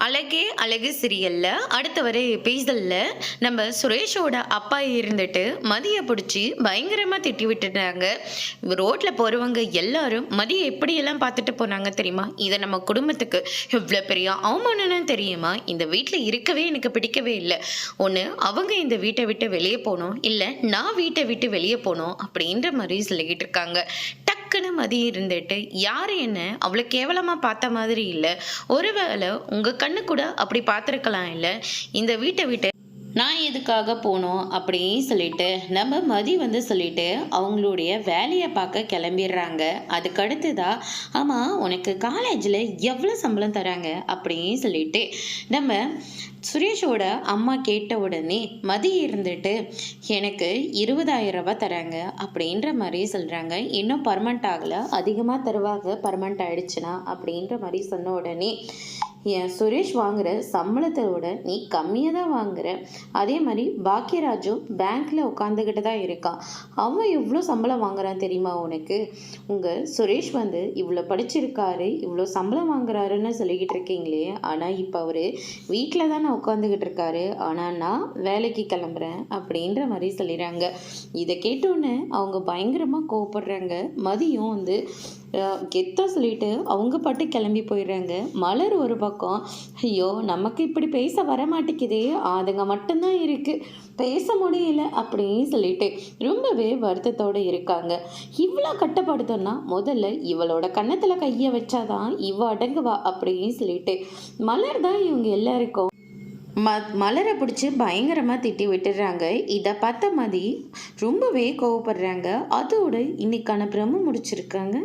அழகே அழகு சீரியல்ல அடுத்த வர எபிசோட்ல நம்ம சுரேஷோட அப்பா இருந்துட்டு மதியை பிடிச்சி பயங்கரமா திட்டி விட்டுட்டாங்க. ரோட்ல போறவங்க எல்லாரும் மதியை எப்படியெல்லாம் பார்த்துட்டு போனாங்க தெரியுமா? இதை நம்ம குடும்பத்துக்கு எவ்வளோ பெரிய அவமானம்னு தெரியுமா? இந்த வீட்டில் இருக்கவே எனக்கு பிடிக்கவே இல்லை. ஒன்று அவங்க இந்த வீட்டை விட்டு வெளியே போகணும், இல்லை நான் வீட்டை விட்டு வெளியே போகணும் அப்படின்ற மாதிரி சொல்லிக்கிட்டு இருக்காங்க. டக்குன்னு மதி இருந்துட்டு யாரு என்ன அவ்வளோ கேவலமாக பார்த்த மாதிரி இல்லை, ஒருவேளை உங்கள் கண்ணு கூட அப்படி பார்த்துருக்கலாம், இல்லை இந்த வீட்டை விட்டு நான் எதுக்காக போனோம் அப்படின்னு சொல்லிட்டு நம்ம மதி சொல்லிட்டு அவங்களுடைய வேலையை பார்க்க கிளம்பிடுறாங்க. அதுக்கடுத்துதா ஆமாம் உனக்கு காலேஜில் எவ்வளோ சம்பளம் தராங்க அப்படின்னு சொல்லிட்டு நம்ம சுரேஷோட அம்மா கேட்ட உடனே மதி இருந்துட்டு எனக்கு 20,000 ரூபாய் தராங்க அப்படின்ற மாதிரி சொல்கிறாங்க. இன்னும் பர்மனெண்ட் ஆகலை, அதிகமாக தருவாங்க பர்மனெண்ட் ஆயிடுச்சுன்னா அப்படின்ற மாதிரி சொன்ன உடனே என் சுரேஷ் வாங்குற சம்பளத்தோட நீ கம்மியாக தான் வாங்குற, அதே மாதிரி பாக்கியராஜும் பேங்க்கில் உட்காந்துக்கிட்டு தான் இருக்கான், அவன் எவ்வளோ சம்பளம் வாங்குறான் தெரியுமா உனக்கு? உங்கள் சுரேஷ் இவ்வளோ படிச்சிருக்காரு, இவ்வளோ சம்பளம் வாங்குறாருன்னு சொல்லிக்கிட்டு இருக்கீங்களே, ஆனால் இப்போ அவர் வீட்டில் தானே உட்காந்துக்கிட்டு இருக்காரு, ஆனால் நான் வேலைக்கு கிளம்புறேன் அப்படின்ற மாதிரி சொல்லிடுறாங்க. இதை கேட்டோன்னே அவங்க பயங்கரமாக கோவப்படுறாங்க. மதியம் கெத்தா சொல்லிட்டு அவங்க பாட்டு கிளம்பி போயிடுறாங்க. மலர் ஒரு பக்கம் ஐயோ நமக்கு இப்படி பேச வர மாட்டேங்குதே, அதுங்க மட்டும்தான் இருக்கு, பேச முடியல அப்படின்னு சொல்லிட்டு ரொம்பவே வருத்தத்தோடு இருக்காங்க. இவ்வளோ கட்டப்படுத்தோன்னா முதல்ல இவளோட கன்னத்தில் கையை வச்சாதான் இவ அடங்குவா அப்படின்னு சொல்லிட்டு மலர் தான் இவங்க எல்லாருக்கும் மலரை பிடிச்சி பயங்கரமாக திட்டி விட்டுடுறாங்க. இதை பார்த்த மாதிரி ரொம்பவே கோவப்படுறாங்க. அதோடு இன்னைக்கான பிரம்ம முடிச்சிருக்காங்க.